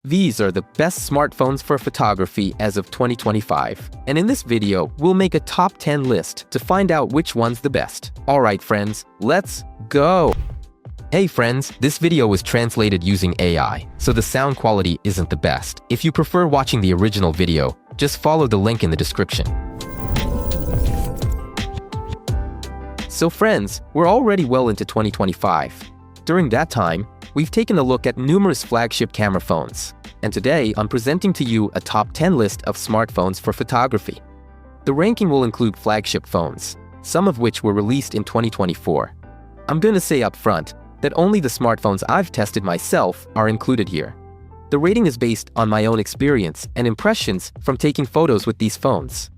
These are the best smartphones for photography as of 2025. And in this video, we'll make a top 10 list to find out which one's the best. Alright friends, let's go! Hey friends, this video was translated using AI, so the sound quality isn't the best. If you prefer watching the original video, just follow the link in the description. So friends, we're already well into 2025. During that time, we've taken a look at numerous flagship camera phones, and today I'm presenting to you a top 10 list of smartphones for photography. The ranking will include flagship phones, some of which were released in 2024. I'm gonna say up front that only the smartphones I've tested myself are included here. The rating is based on my own experience and impressions from taking photos with these phones.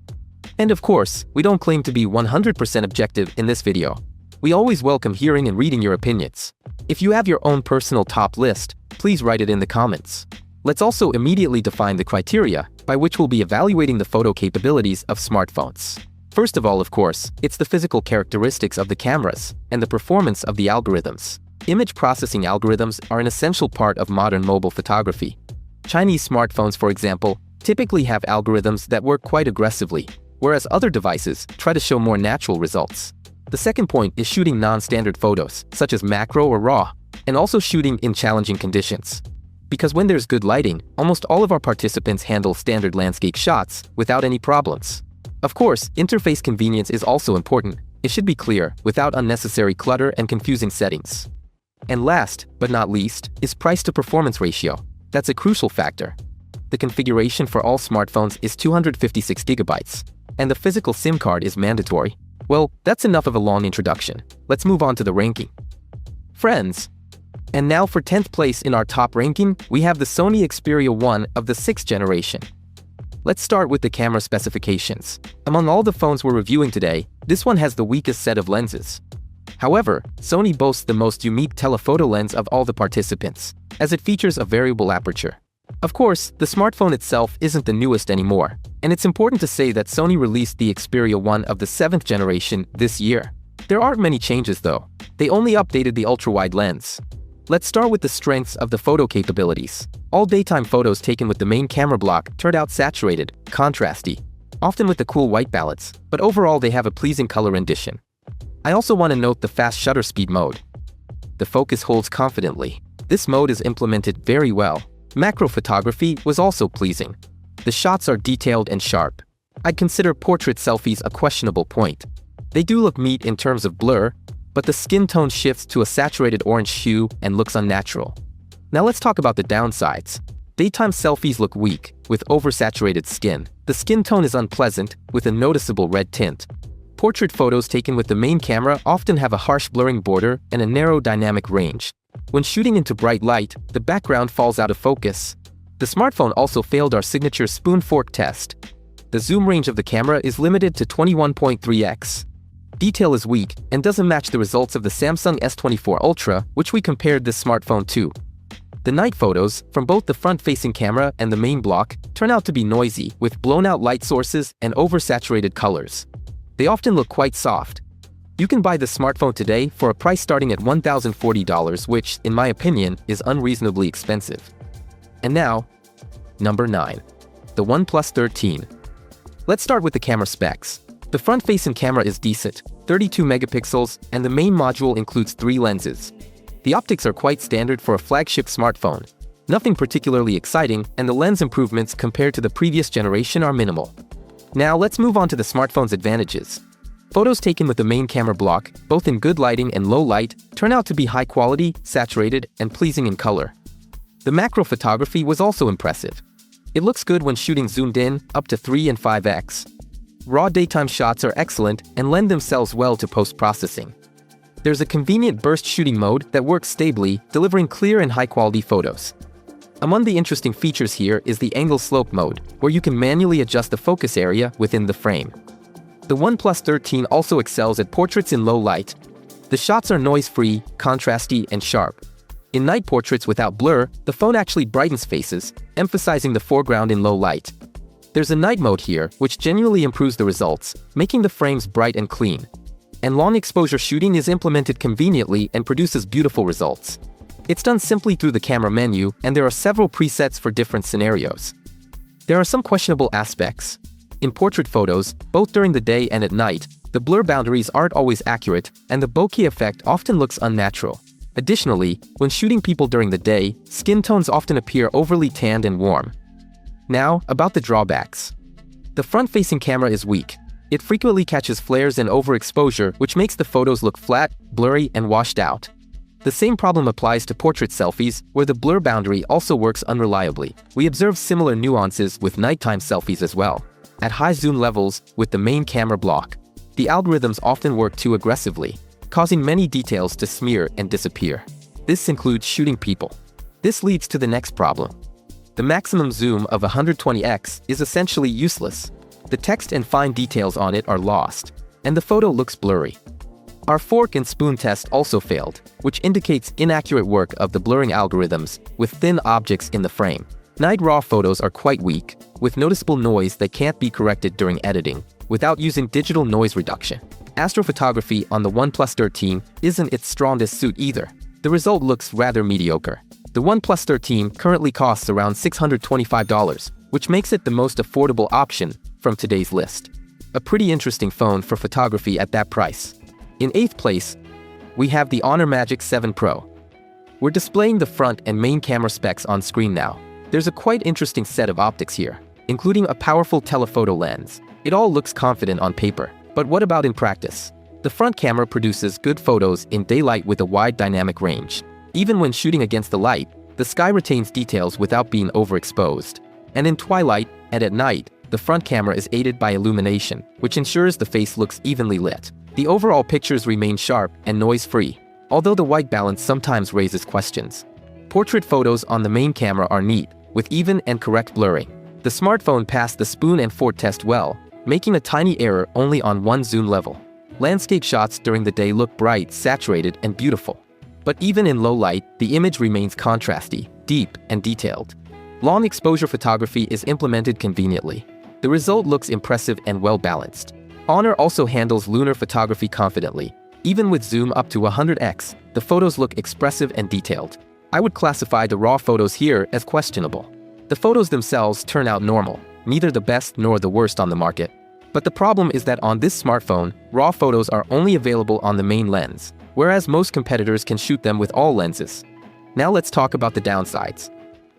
And of course, we don't claim to be 100% objective in this video. We always welcome hearing and reading your opinions. If you have your own personal top list, please write it in the comments. Let's also immediately define the criteria by which we'll be evaluating the photo capabilities of smartphones. First of all, of course, it's the physical characteristics of the cameras and the performance of the algorithms. Image processing algorithms are an essential part of modern mobile photography. Chinese smartphones, for example, typically have algorithms that work quite aggressively, whereas other devices try to show more natural results. The second point is shooting non-standard photos, such as macro or RAW, and also shooting in challenging conditions. Because when there's good lighting, almost all of our participants handle standard landscape shots without any problems. Of course, interface convenience is also important. It should be clear, without unnecessary clutter and confusing settings. And last, but not least, is price-to-performance ratio. That's a crucial factor. The configuration for all smartphones is 256 GB, and the physical SIM card is mandatory. Well, that's enough of a long introduction. Let's move on to the ranking. Friends, and now for 10th place in our top ranking, we have the Sony Xperia 1 of the 6th generation. Let's start with the camera specifications. Among all the phones we're reviewing today, this one has the weakest set of lenses. However, Sony boasts the most unique telephoto lens of all the participants, as it features a variable aperture. Of course, the smartphone itself isn't the newest anymore, and it's important to say that Sony released the Xperia 1 of the 7th generation this year. There aren't many changes though. They only updated the ultra-wide lens. Let's start with the strengths of the photo capabilities. All daytime photos taken with the main camera block turned out saturated, contrasty, often with the cool white balance, but overall they have a pleasing color rendition. I also want to note the fast shutter speed mode. The focus holds confidently. This mode is implemented very well. Macro photography was also pleasing. The shots are detailed and sharp. I'd consider portrait selfies a questionable point. They do look neat in terms of blur, but the skin tone shifts to a saturated orange hue and looks unnatural. Now let's talk about the downsides. Daytime selfies look weak, with oversaturated skin. The skin tone is unpleasant, with a noticeable red tint. Portrait photos taken with the main camera often have a harsh blurring border and a narrow dynamic range. When shooting into bright light, the background falls out of focus. The smartphone also failed our signature spoon fork test. The zoom range of the camera is limited to 21.3x. Detail is weak and doesn't match the results of the Samsung S25 Ultra, which we compared this smartphone to. The night photos, from both the front-facing camera and the main block, turn out to be noisy, with blown-out light sources and oversaturated colors. They often look quite soft. You can buy the smartphone today for a price starting at $1,040, which, in my opinion, is unreasonably expensive. And now, number 9. The OnePlus 13. Let's start with the camera specs. The front-facing camera is decent, 32 megapixels, and the main module includes 3 lenses. The optics are quite standard for a flagship smartphone. Nothing particularly exciting, and the lens improvements compared to the previous generation are minimal. Now let's move on to the smartphone's advantages. Photos taken with the main camera block, both in good lighting and low light, turn out to be high quality, saturated, and pleasing in color. The macro photography was also impressive. It looks good when shooting zoomed in, up to 3 and 5x. Raw daytime shots are excellent and lend themselves well to post-processing. There's a convenient burst shooting mode that works stably, delivering clear and high-quality photos. Among the interesting features here is the angle slope mode, where you can manually adjust the focus area within the frame. The OnePlus 13 also excels at portraits in low light. The shots are noise-free, contrasty, and sharp. In night portraits without blur, the phone actually brightens faces, emphasizing the foreground in low light. There's a night mode here, which genuinely improves the results, making the frames bright and clean. And long exposure shooting is implemented conveniently and produces beautiful results. It's done simply through the camera menu, and there are several presets for different scenarios. There are some questionable aspects. In portrait photos, both during the day and at night, the blur boundaries aren't always accurate, and the bokeh effect often looks unnatural. Additionally, when shooting people during the day, skin tones often appear overly tanned and warm. Now, about the drawbacks. The front-facing camera is weak. It frequently catches flares and overexposure, which makes the photos look flat, blurry, and washed out. The same problem applies to portrait selfies, where the blur boundary also works unreliably. We observe similar nuances with nighttime selfies as well. At high zoom levels, with the main camera block, the algorithms often work too aggressively, causing many details to smear and disappear. This includes shooting people. This leads to the next problem. The maximum zoom of 120x is essentially useless. The text and fine details on it are lost, and the photo looks blurry. Our fork and spoon test also failed, which indicates inaccurate work of the blurring algorithms with thin objects in the frame. Night RAW photos are quite weak, with noticeable noise that can't be corrected during editing without using digital noise reduction. Astrophotography on the OnePlus 13 isn't its strongest suit either. The result looks rather mediocre. The OnePlus 13 currently costs around $625, which makes it the most affordable option from today's list. A pretty interesting phone for photography at that price. In 8th place, we have the Honor Magic 7 Pro. We're displaying the front and main camera specs on screen now. There's a quite interesting set of optics here, including a powerful telephoto lens. It all looks confident on paper, but what about in practice? The front camera produces good photos in daylight with a wide dynamic range. Even when shooting against the light, the sky retains details without being overexposed. And in twilight and at night, the front camera is aided by illumination, which ensures the face looks evenly lit. The overall pictures remain sharp and noise-free, although the white balance sometimes raises questions. Portrait photos on the main camera are neat, with even and correct blurring. The smartphone passed the spoon and fork test well, making a tiny error only on one zoom level. Landscape shots during the day look bright, saturated, and beautiful. But even in low light, the image remains contrasty, deep, and detailed. Long exposure photography is implemented conveniently. The result looks impressive and well-balanced. Honor also handles lunar photography confidently. Even with zoom up to 100x, the photos look expressive and detailed. I would classify the RAW photos here as questionable. The photos themselves turn out normal, neither the best nor the worst on the market. But the problem is that on this smartphone, RAW photos are only available on the main lens, whereas most competitors can shoot them with all lenses. Now let's talk about the downsides.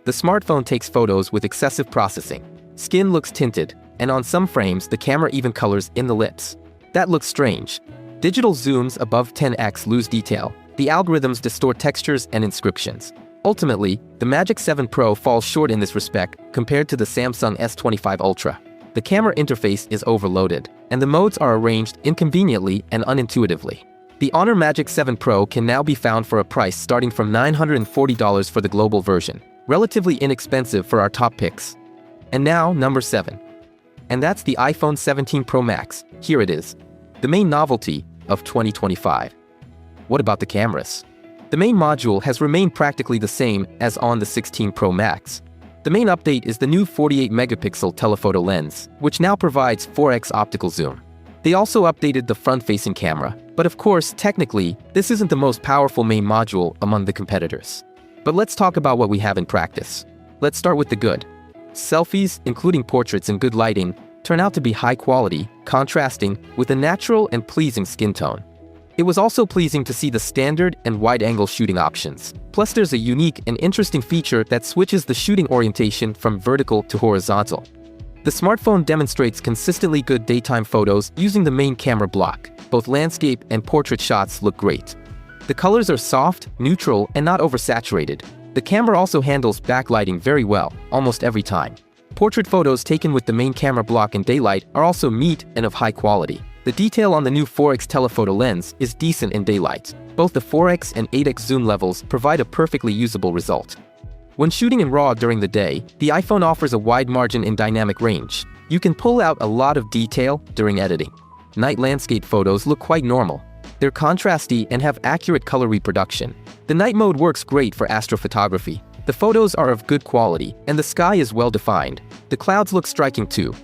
The smartphone takes photos with excessive processing. Skin looks tinted, and on some frames the camera even colors in the lips. That looks strange. Digital zooms above 10x lose detail. The algorithms distort textures and inscriptions. Ultimately, the Magic 7 Pro falls short in this respect compared to the Samsung S25 Ultra. The camera interface is overloaded, and the modes are arranged inconveniently and unintuitively. The Honor Magic 7 Pro can now be found for a price starting from $940 for the global version, relatively inexpensive for our top picks. And now, number 7. And that's the iPhone 17 Pro Max. Here it is, the main novelty of 2025. What about the cameras? The main module has remained practically the same as on the 16 Pro Max. The main update is the new 48-megapixel telephoto lens, which now provides 4x optical zoom. They also updated the front-facing camera, but of course, technically, this isn't the most powerful main module among the competitors. But let's talk about what we have in practice. Let's start with the good. Selfies, including portraits in good lighting, turn out to be high quality, contrasting with a natural and pleasing skin tone. It was also pleasing to see the standard and wide-angle shooting options. Plus, there's a unique and interesting feature that switches the shooting orientation from vertical to horizontal. The smartphone demonstrates consistently good daytime photos using the main camera block. Both landscape and portrait shots look great. The colors are soft, neutral, and not oversaturated. The camera also handles backlighting very well, almost every time. Portrait photos taken with the main camera block in daylight are also neat and of high quality. The detail on the new 4x telephoto lens is decent in daylight. Both the 4x and 8x zoom levels provide a perfectly usable result. When shooting in RAW during the day, the iPhone offers a wide margin in dynamic range. You can pull out a lot of detail during editing. Night landscape photos look quite normal. They're contrasty and have accurate color reproduction. The night mode works great for astrophotography. The photos are of good quality, and the sky is well defined. The clouds look striking too.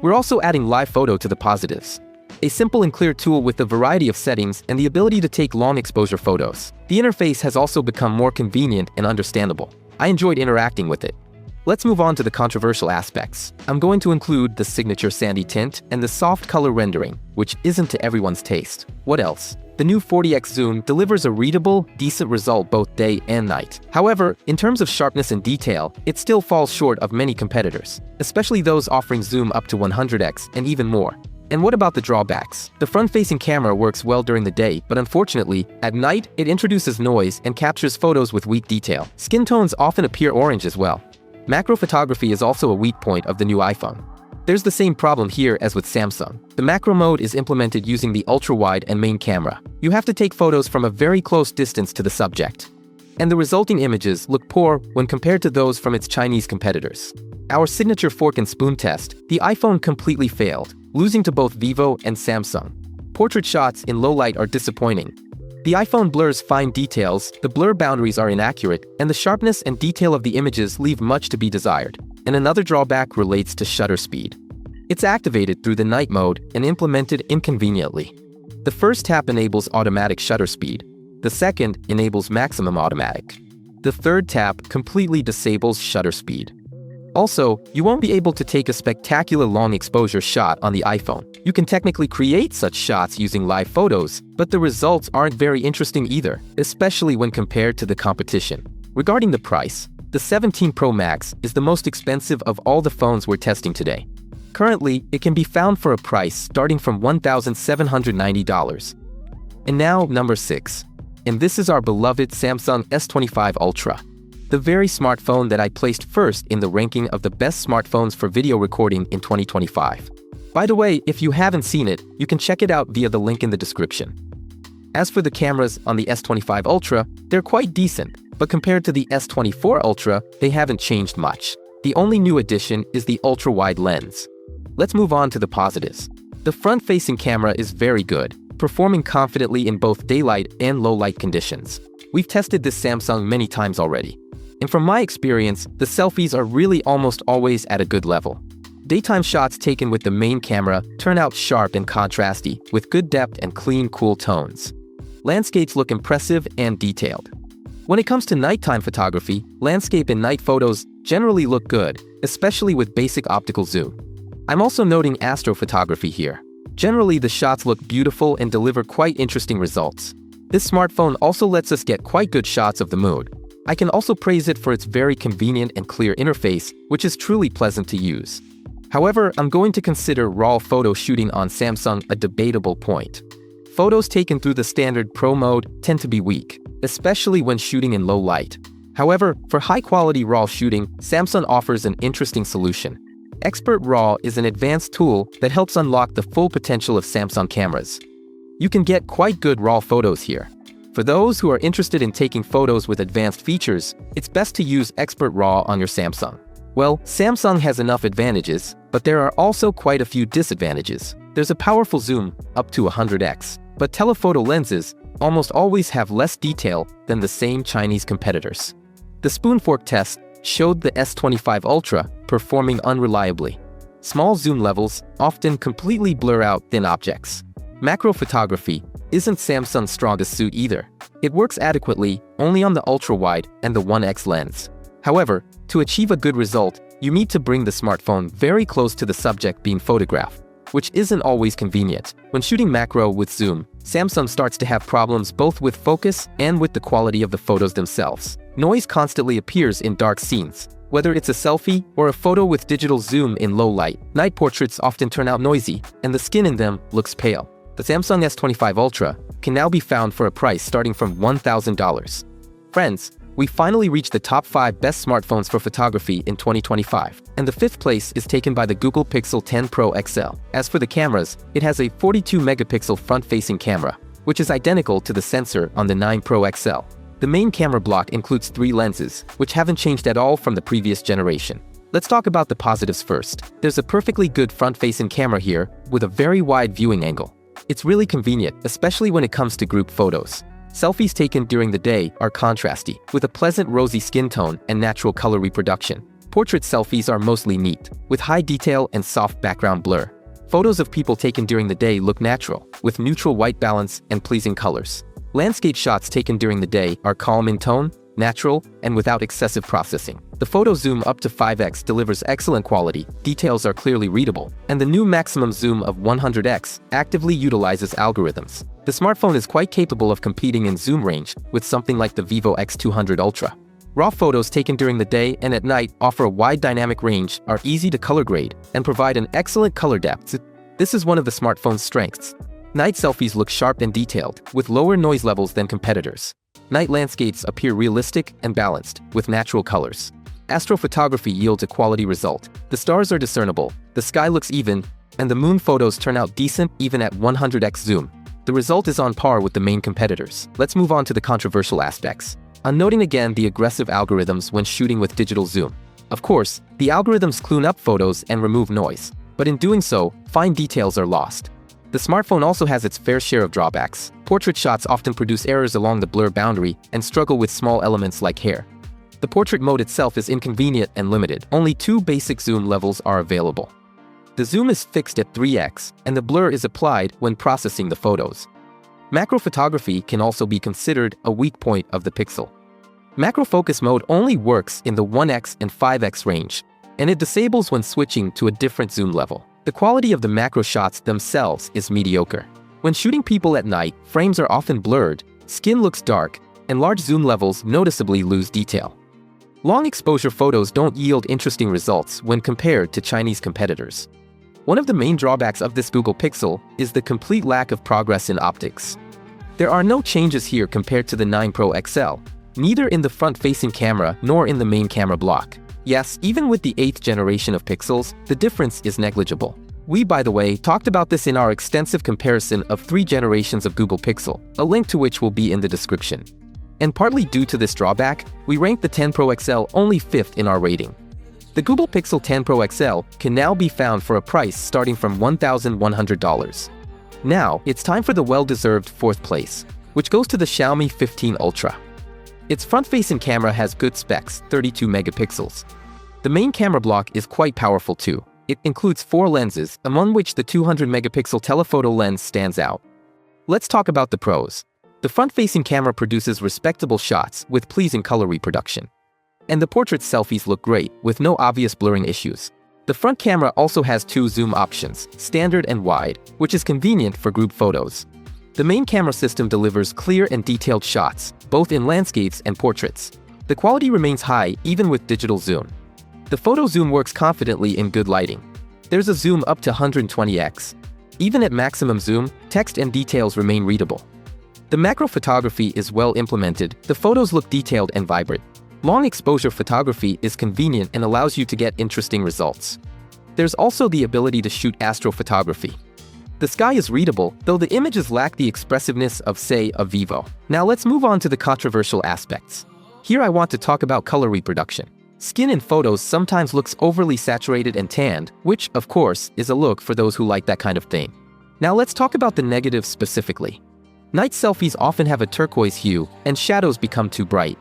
We're also adding live photo to the positives. a simple and clear tool with a variety of settings and the ability to take long exposure photos. The interface has also become more convenient and understandable. I enjoyed interacting with it. Let's move on to the controversial aspects. I'm going to include the signature sandy tint and the soft color rendering, which isn't to everyone's taste. What else? The new 40x zoom delivers a readable, decent result both day and night. However, in terms of sharpness and detail, it still falls short of many competitors, especially those offering zoom up to 100x and even more. And what about the drawbacks? The front-facing camera works well during the day, but unfortunately, at night, it introduces noise and captures photos with weak detail. Skin tones often appear orange as well. Macro photography is also a weak point of the new iPhone. There's the same problem here as with Samsung. The macro mode is implemented using the ultra-wide and main camera. You have to take photos from a very close distance to the subject. And the resulting images look poor when compared to those from its Chinese competitors. Our signature fork and spoon test, the iPhone completely failed, losing to both Vivo and Samsung. Portrait shots in low light are disappointing. The iPhone blurs fine details, the blur boundaries are inaccurate, and the sharpness and detail of the images leave much to be desired. And another drawback relates to shutter speed. It's activated through the night mode and implemented inconveniently. The first tap enables automatic shutter speed. The second enables maximum automatic. The third tap completely disables shutter speed. Also, you won't be able to take a spectacular long exposure shot on the iPhone. You can technically create such shots using live photos, but the results aren't very interesting either, especially when compared to the competition. Regarding the price, the 17 Pro Max is the most expensive of all the phones we're testing today. Currently, it can be found for a price starting from $1,790. And now, number 6. And this is our beloved Samsung S25 Ultra. The very smartphone that I placed first in the ranking of the best smartphones for video recording in 2025. By the way, if you haven't seen it, you can check it out via the link in the description. As for the cameras on the S25 Ultra, they're quite decent, but compared to the S24 Ultra, they haven't changed much. The only new addition is the ultra-wide lens. Let's move on to the positives. The front-facing camera is very good, performing confidently in both daylight and low-light conditions. We've tested this Samsung many times already. And from my experience, the selfies are really almost always at a good level. Daytime shots taken with the main camera turn out sharp and contrasty, with good depth and clean, cool tones. Landscapes look impressive and detailed. When it comes to nighttime photography, landscape and night photos generally look good, especially with basic optical zoom. I'm also noting astrophotography here. Generally, the shots look beautiful and deliver quite interesting results. This smartphone also lets us get quite good shots of the moon. I can also praise it for its very convenient and clear interface, which is truly pleasant to use. However, I'm going to consider RAW photo shooting on Samsung a debatable point. Photos taken through the standard Pro mode tend to be weak, especially when shooting in low light. However, for high-quality RAW shooting, Samsung offers an interesting solution. Expert RAW is an advanced tool that helps unlock the full potential of Samsung cameras. You can get quite good RAW photos here. For those who are interested in taking photos with advanced features, it's best to use Expert RAW on your Samsung. Well, Samsung has enough advantages, but there are also quite a few disadvantages. There's a powerful zoom, up to 100x, but telephoto lenses almost always have less detail than the same Chinese competitors. The spoon fork test showed the S25 Ultra performing unreliably. Small zoom levels often completely blur out thin objects. Macro photography isn't Samsung's strongest suit either. It works adequately only on the ultra-wide and the 1x lens. However, to achieve a good result, you need to bring the smartphone very close to the subject being photographed, which isn't always convenient. When shooting macro with zoom, Samsung starts to have problems both with focus and with the quality of the photos themselves. Noise constantly appears in dark scenes. Whether it's a selfie or a photo with digital zoom in low light, night portraits often turn out noisy, and the skin in them looks pale. The Samsung S25 Ultra can now be found for a price starting from $1,000. Friends, we finally reached the top 5 best smartphones for photography in 2025, and the 5th place is taken by the Google Pixel 10 Pro XL. As for the cameras, it has a 42-megapixel front-facing camera, which is identical to the sensor on the 9 Pro XL. The main camera block includes 3 lenses, which haven't changed at all from the previous generation. Let's talk about the positives first. There's a perfectly good front-facing camera here with a very wide viewing angle. It's really convenient, especially when it comes to group photos. Selfies taken during the day are contrasty, with a pleasant rosy skin tone and natural color reproduction. Portrait selfies are mostly neat, with high detail and soft background blur. Photos of people taken during the day look natural, with neutral white balance and pleasing colors. Landscape shots taken during the day are calm in tone, natural, and without excessive processing. The photo zoom up to 5x delivers excellent quality, details are clearly readable, and the new maximum zoom of 100x actively utilizes algorithms. The smartphone is quite capable of competing in zoom range with something like the Vivo X200 Ultra. Raw photos taken during the day and at night offer a wide dynamic range, are easy to color grade, and provide an excellent color depth. This is one of the smartphone's strengths. Night selfies look sharp and detailed, with lower noise levels than competitors. Night landscapes appear realistic and balanced, with natural colors. Astrophotography yields a quality result. The stars are discernible, the sky looks even, and the moon photos turn out decent even at 100x zoom. The result is on par with the main competitors. Let's move on to the controversial aspects. I'm noting again the aggressive algorithms when shooting with digital zoom. Of course, the algorithms clean up photos and remove noise, but in doing so, fine details are lost. The smartphone also has its fair share of drawbacks. Portrait shots often produce errors along the blur boundary and struggle with small elements like hair. The portrait mode itself is inconvenient and limited. Only 2 basic zoom levels are available. The zoom is fixed at 3x, and the blur is applied when processing the photos. Macro photography can also be considered a weak point of the Pixel. Macro focus mode only works in the 1x and 5x range, and it disables when switching to a different zoom level. The quality of the macro shots themselves is mediocre. When shooting people at night, frames are often blurred, skin looks dark, and large zoom levels noticeably lose detail. Long exposure photos don't yield interesting results when compared to Chinese competitors. One of the main drawbacks of this Google Pixel is the complete lack of progress in optics. There are no changes here compared to the 9 Pro XL, neither in the front-facing camera nor in the main camera block. Yes, even with the 8th generation of Pixels, the difference is negligible. We, by the way, talked about this in our extensive comparison of 3 generations of Google Pixel, a link to which will be in the description. And partly due to this drawback, we ranked the 10 Pro XL only 5th in our rating. The Google Pixel 10 Pro XL can now be found for a price starting from $1,100. Now, it's time for the well-deserved 4th place, which goes to the Xiaomi 15 Ultra. Its front-facing camera has good specs, 32 megapixels. The main camera block is quite powerful too. It includes 4 lenses, among which the 200 megapixel telephoto lens stands out. Let's talk about the pros. The front-facing camera produces respectable shots with pleasing color reproduction. And the portrait selfies look great, with no obvious blurring issues. The front camera also has 2 zoom options, standard and wide, which is convenient for group photos. The main camera system delivers clear and detailed shots, both in landscapes and portraits. The quality remains high even with digital zoom. The photo zoom works confidently in good lighting. There's a zoom up to 120x. Even at maximum zoom, text and details remain readable. The macro photography is well implemented, the photos look detailed and vibrant. Long exposure photography is convenient and allows you to get interesting results. There's also the ability to shoot astrophotography. The sky is readable, though the images lack the expressiveness of, say, a Vivo. Now let's move on to the controversial aspects. Here I want to talk about color reproduction. Skin in photos sometimes looks overly saturated and tanned, which, of course, is a look for those who like that kind of thing. Now let's talk about the negatives specifically. Night selfies often have a turquoise hue, and shadows become too bright.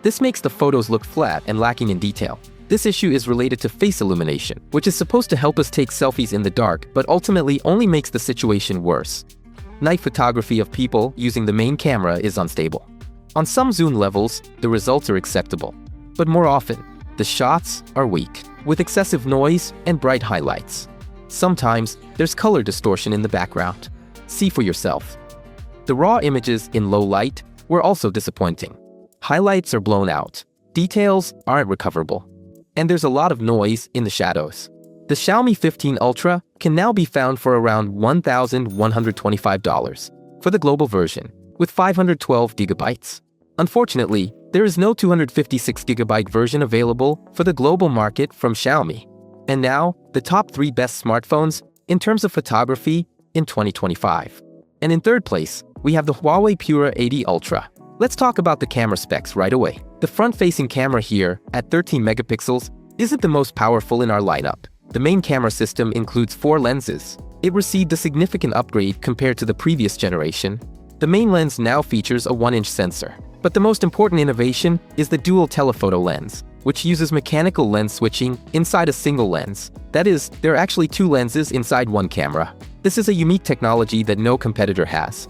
This makes the photos look flat and lacking in detail. This issue is related to face illumination, which is supposed to help us take selfies in the dark, but ultimately only makes the situation worse. Night photography of people using the main camera is unstable. On some zoom levels, the results are acceptable, but more often, the shots are weak, with excessive noise and bright highlights. Sometimes, there's color distortion in the background. See for yourself. The raw images in low light were also disappointing. Highlights are blown out, details aren't recoverable, and there's a lot of noise in the shadows. The Xiaomi 15 Ultra can now be found for around $1,125 for the global version, with 512 gigabytes. Unfortunately, there is no 256 gigabyte version available for the global market from Xiaomi. And now, the top 3 best smartphones in terms of photography in 2025. And in 3rd place, we have the Huawei Pura 80 Ultra. Let's talk about the camera specs right away. The front-facing camera here, at 13 megapixels, isn't the most powerful in our lineup. The main camera system includes 4 lenses. It received a significant upgrade compared to the previous generation. The main lens now features a 1-inch sensor. But the most important innovation is the dual telephoto lens, which uses mechanical lens switching inside a single lens. That is, there are actually two lenses inside one camera. This is a unique technology that no competitor has.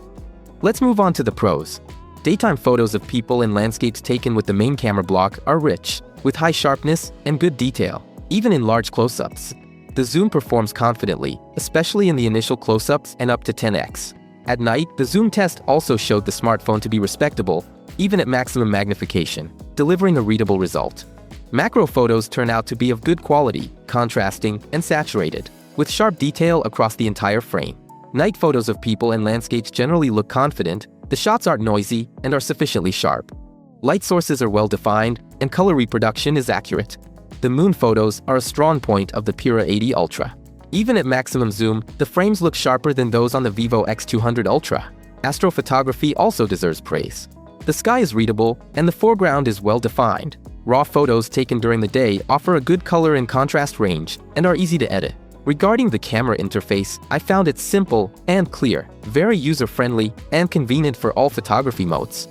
Let's move on to the pros. Daytime photos of people and landscapes taken with the main camera block are rich, with high sharpness and good detail, even in large close-ups. The zoom performs confidently, especially in the initial close-ups and up to 10x. At night, the zoom test also showed the smartphone to be respectable, even at maximum magnification, delivering a readable result. Macro photos turn out to be of good quality, contrasting, and saturated, with sharp detail across the entire frame. Night photos of people and landscapes generally look confident, the shots aren't noisy, and are sufficiently sharp. Light sources are well defined, and color reproduction is accurate. The moon photos are a strong point of the Pura X8 Ultra. Even at maximum zoom, the frames look sharper than those on the Vivo X200 Ultra. Astrophotography also deserves praise. The sky is readable, and the foreground is well defined. Raw photos taken during the day offer a good color and contrast range, and are easy to edit. Regarding the camera interface, I found it simple and clear, very user-friendly, and convenient for all photography modes.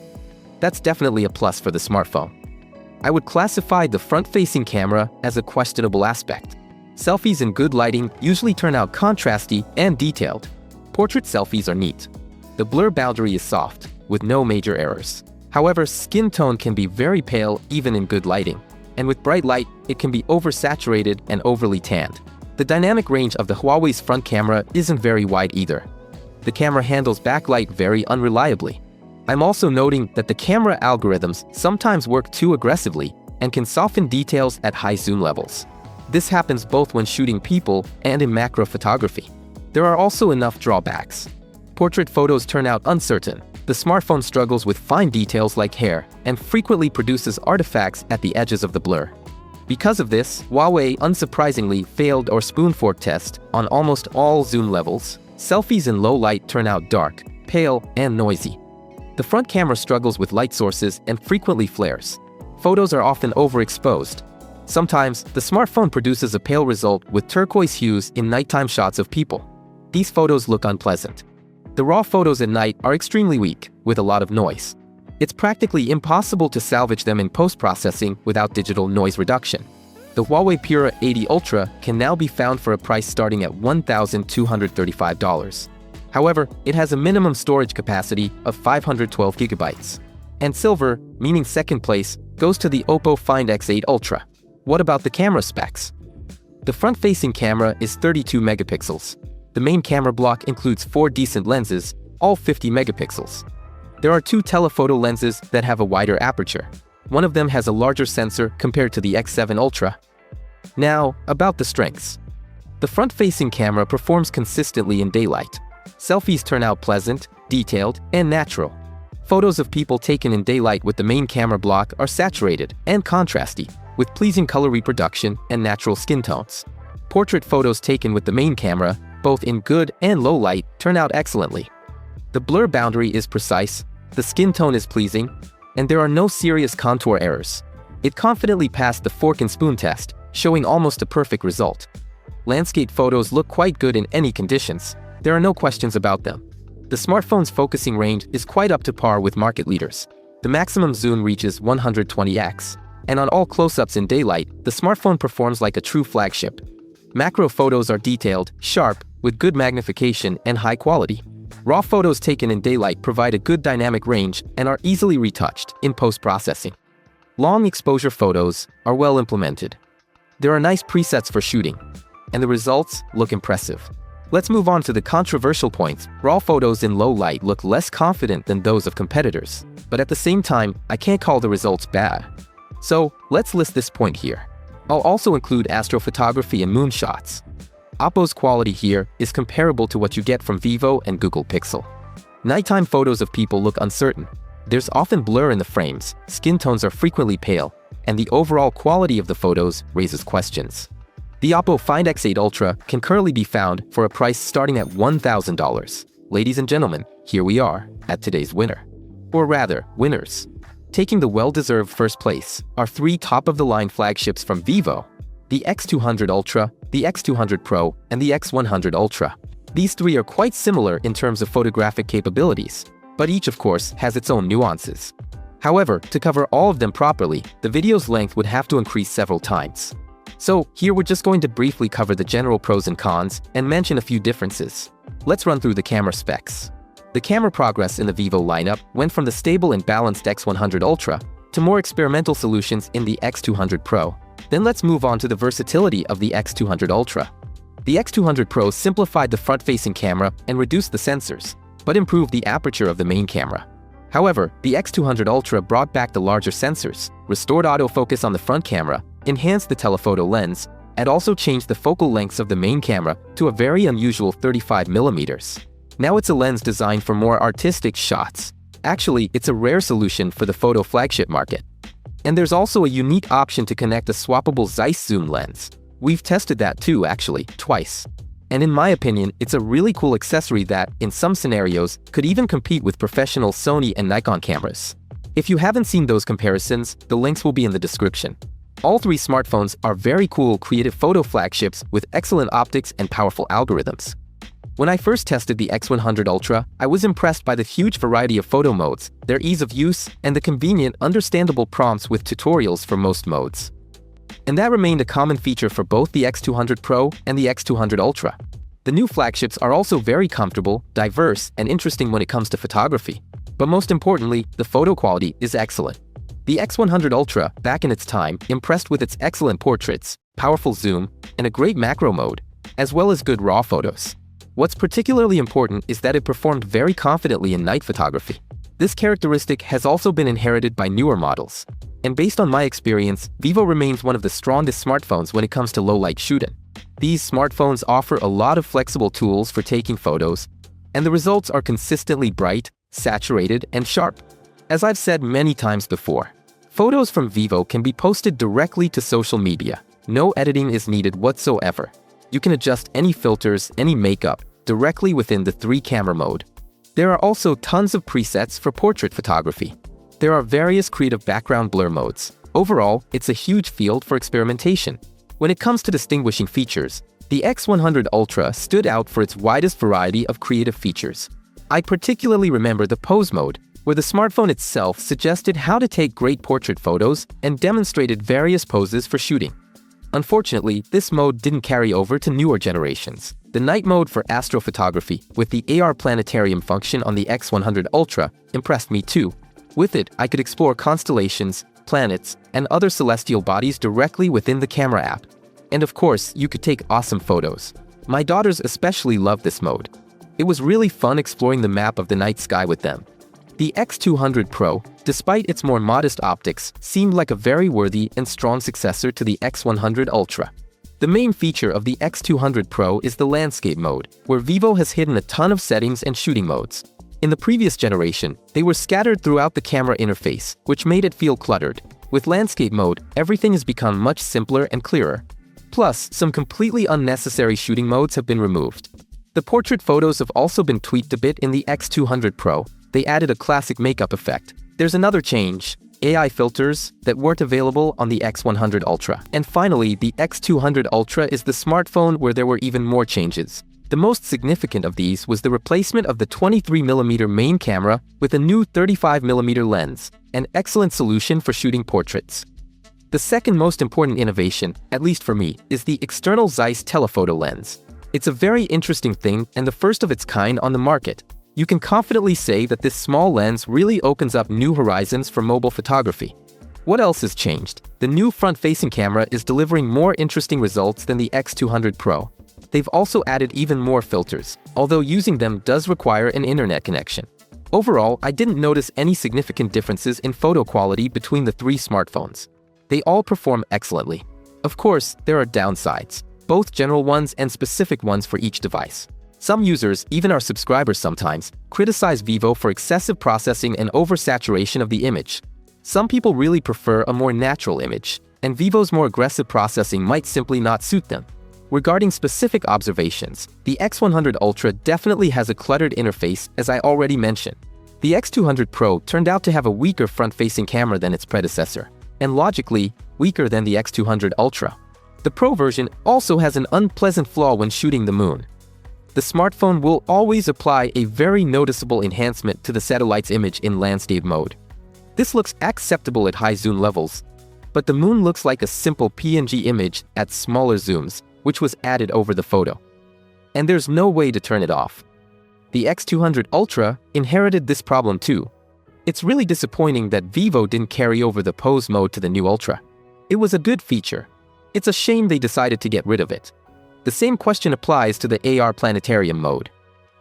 That's definitely a plus for the smartphone. I would classify the front-facing camera as a questionable aspect. Selfies in good lighting usually turn out contrasty and detailed. Portrait selfies are neat. The blur boundary is soft, with no major errors. However, skin tone can be very pale even in good lighting, and with bright light, it can be oversaturated and overly tanned. The dynamic range of the Huawei's front camera isn't very wide either. The camera handles backlight very unreliably. I'm also noting that the camera algorithms sometimes work too aggressively and can soften details at high zoom levels. This happens both when shooting people and in macro photography. There are also enough drawbacks. Portrait photos turn out uncertain. The smartphone struggles with fine details like hair and frequently produces artifacts at the edges of the blur. Because of this, Huawei unsurprisingly failed our spoon fork test on almost all zoom levels. Selfies in low light turn out dark, pale, and noisy. The front camera struggles with light sources and frequently flares. Photos are often overexposed. Sometimes, the smartphone produces a pale result with turquoise hues in nighttime shots of people. These photos look unpleasant. The raw photos at night are extremely weak, with a lot of noise. It's practically impossible to salvage them in post-processing without digital noise reduction. The Huawei Pura X8 Ultra can now be found for a price starting at $1,235. However, it has a minimum storage capacity of 512 gigabytes. And silver, meaning second place, goes to the Oppo Find X8 Ultra. What about the camera specs? The front-facing camera is 32 megapixels. The main camera block includes 4 decent lenses, all 50 megapixels. There are 2 telephoto lenses that have a wider aperture. One of them has a larger sensor compared to the X7 Ultra. Now, about the strengths. The front-facing camera performs consistently in daylight. Selfies turn out pleasant, detailed, and natural. Photos of people taken in daylight with the main camera block are saturated and contrasty, with pleasing color reproduction and natural skin tones. Portrait photos taken with the main camera, both in good and low light, turn out excellently. The blur boundary is precise, the skin tone is pleasing, and there are no serious contour errors. It confidently passed the fork and spoon test, showing almost a perfect result. Landscape photos look quite good in any conditions. There are no questions about them. The smartphone's focusing range is quite up to par with market leaders. The maximum zoom reaches 120x, and on all close-ups in daylight, the smartphone performs like a true flagship. Macro photos are detailed, sharp, with good magnification and high quality. Raw photos taken in daylight provide a good dynamic range and are easily retouched in post-processing. Long exposure photos are well implemented. There are nice presets for shooting, and the results look impressive. Let's move on to the controversial points. Raw photos in low light look less confident than those of competitors, but at the same time, I can't call the results bad. So, let's list this point here. I'll also include astrophotography and moonshots. Oppo's quality here is comparable to what you get from Vivo and Google Pixel. Nighttime photos of people look uncertain. There's often blur in the frames, skin tones are frequently pale, and the overall quality of the photos raises questions. The Oppo Find X8 Ultra can currently be found for a price starting at $1,000. Ladies and gentlemen, here we are at today's winner. Or rather, winners. Taking the well-deserved first place are 3 top-of-the-line flagships from Vivo: the X200 Ultra, the X200 Pro, and the X100 Ultra. These 3 are quite similar in terms of photographic capabilities, but each of course has its own nuances. However, to cover all of them properly, the video's length would have to increase several times. So here we're just going to briefly cover the general pros and cons and mention a few differences. Let's run through the camera specs. The camera progress in the Vivo lineup went from the stable and balanced X100 Ultra to more experimental solutions in the X200 Pro. Then let's move on to the versatility of the X200 Ultra. The X200 Pro simplified the front-facing camera and reduced the sensors, but improved the aperture of the main camera. However, the X200 Ultra brought back the larger sensors, restored autofocus on the front camera, enhanced the telephoto lens, and also changed the focal lengths of the main camera to a very unusual 35mm. Now it's a lens designed for more artistic shots. Actually, it's a rare solution for the photo flagship market. And there's also a unique option to connect a swappable Zeiss zoom lens. We've tested that too, actually, twice. And in my opinion, it's a really cool accessory that, in some scenarios, could even compete with professional Sony and Nikon cameras. If you haven't seen those comparisons, the links will be in the description. All three smartphones are very cool, creative photo flagships with excellent optics and powerful algorithms. When I first tested the X100 Ultra, I was impressed by the huge variety of photo modes, their ease of use, and the convenient, understandable prompts with tutorials for most modes. And that remained a common feature for both the X200 Pro and the X200 Ultra. The new flagships are also very comfortable, diverse, and interesting when it comes to photography. But most importantly, the photo quality is excellent. The X100 Ultra, back in its time, impressed with its excellent portraits, powerful zoom, and a great macro mode, as well as good RAW photos. What's particularly important is that it performed very confidently in night photography. This characteristic has also been inherited by newer models. And based on my experience, Vivo remains one of the strongest smartphones when it comes to low-light shooting. These smartphones offer a lot of flexible tools for taking photos, and the results are consistently bright, saturated, and sharp. As I've said many times before, photos from Vivo can be posted directly to social media. No editing is needed whatsoever. You can adjust any filters, any makeup, directly within the 3-camera mode. There are also tons of presets for portrait photography. There are various creative background blur modes. Overall, it's a huge field for experimentation. When it comes to distinguishing features, the X100 Ultra stood out for its widest variety of creative features. I particularly remember the pose mode, where the smartphone itself suggested how to take great portrait photos and demonstrated various poses for shooting. Unfortunately, this mode didn't carry over to newer generations. The night mode for astrophotography, with the AR planetarium function on the X100 Ultra, impressed me too. With it, I could explore constellations, planets, and other celestial bodies directly within the camera app. And of course, you could take awesome photos. My daughters especially loved this mode. It was really fun exploring the map of the night sky with them. The X200 Pro, despite its more modest optics, seemed like a very worthy and strong successor to the X100 Ultra. The main feature of the X200 Pro is the landscape mode, where Vivo has hidden a ton of settings and shooting modes. In the previous generation, they were scattered throughout the camera interface, which made it feel cluttered. With landscape mode, everything has become much simpler and clearer. Plus, some completely unnecessary shooting modes have been removed. The portrait photos have also been tweaked a bit in the X200 Pro. They added a classic makeup effect. There's another change: AI filters that weren't available on the X100 Ultra. And finally, the X200 Ultra is the smartphone where there were even more changes. The most significant of these was the replacement of the 23mm main camera with a new 35mm lens, an excellent solution for shooting portraits. The second most important innovation, at least for me, is the external Zeiss telephoto lens. It's a very interesting thing and the first of its kind on the market. You can confidently say that this small lens really opens up new horizons for mobile photography. What else has changed? The new front-facing camera is delivering more interesting results than the X200 Pro. They've also added even more filters, although using them does require an internet connection. Overall, I didn't notice any significant differences in photo quality between the three smartphones. They all perform excellently. Of course, there are downsides, both general ones and specific ones for each device. Some users, even our subscribers sometimes, criticize Vivo for excessive processing and oversaturation of the image. Some people really prefer a more natural image, and Vivo's more aggressive processing might simply not suit them. Regarding specific observations, the X100 Ultra definitely has a cluttered interface, as I already mentioned. The X200 Pro turned out to have a weaker front-facing camera than its predecessor, and logically, weaker than the X200 Ultra. The Pro version also has an unpleasant flaw when shooting the moon. The smartphone will always apply a very noticeable enhancement to the satellite's image in landscape mode. This looks acceptable at high zoom levels, But the moon looks like a simple PNG image at smaller zooms, which was added over the photo. And there's no way to turn it off. The X200 Ultra inherited this problem too. It's really disappointing that Vivo didn't carry over the pose mode to the new Ultra. It was a good feature. It's a shame they decided to get rid of it. The same question applies to the AR planetarium mode.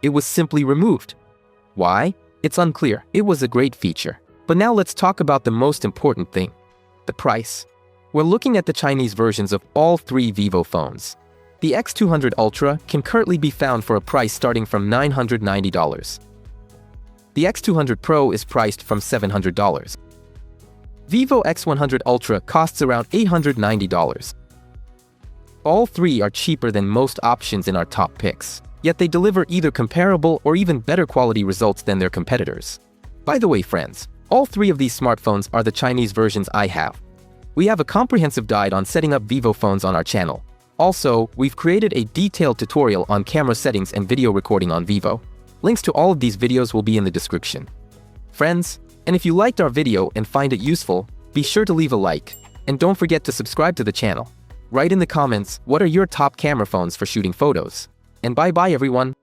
It was simply removed. Why? It's unclear. It was a great feature. But now let's talk about the most important thing. The price. We're looking at the Chinese versions of all three Vivo phones. The X200 Ultra can currently be found for a price starting from $990. The X200 Pro is priced from $700. Vivo X100 Ultra costs around $890. All three are cheaper than most options in our top picks, yet they deliver either comparable or even better quality results than their competitors. By the way, friends, all three of these smartphones are the Chinese versions I have. We have a comprehensive guide on setting up Vivo phones on our channel. Also, we've created a detailed tutorial on camera settings and video recording on Vivo. Links to all of these videos will be in the description. Friends, and if you liked our video and find it useful, be sure to leave a like, and don't forget to subscribe to the channel. Write in the comments what are your top camera phones for shooting photos. And bye-bye everyone.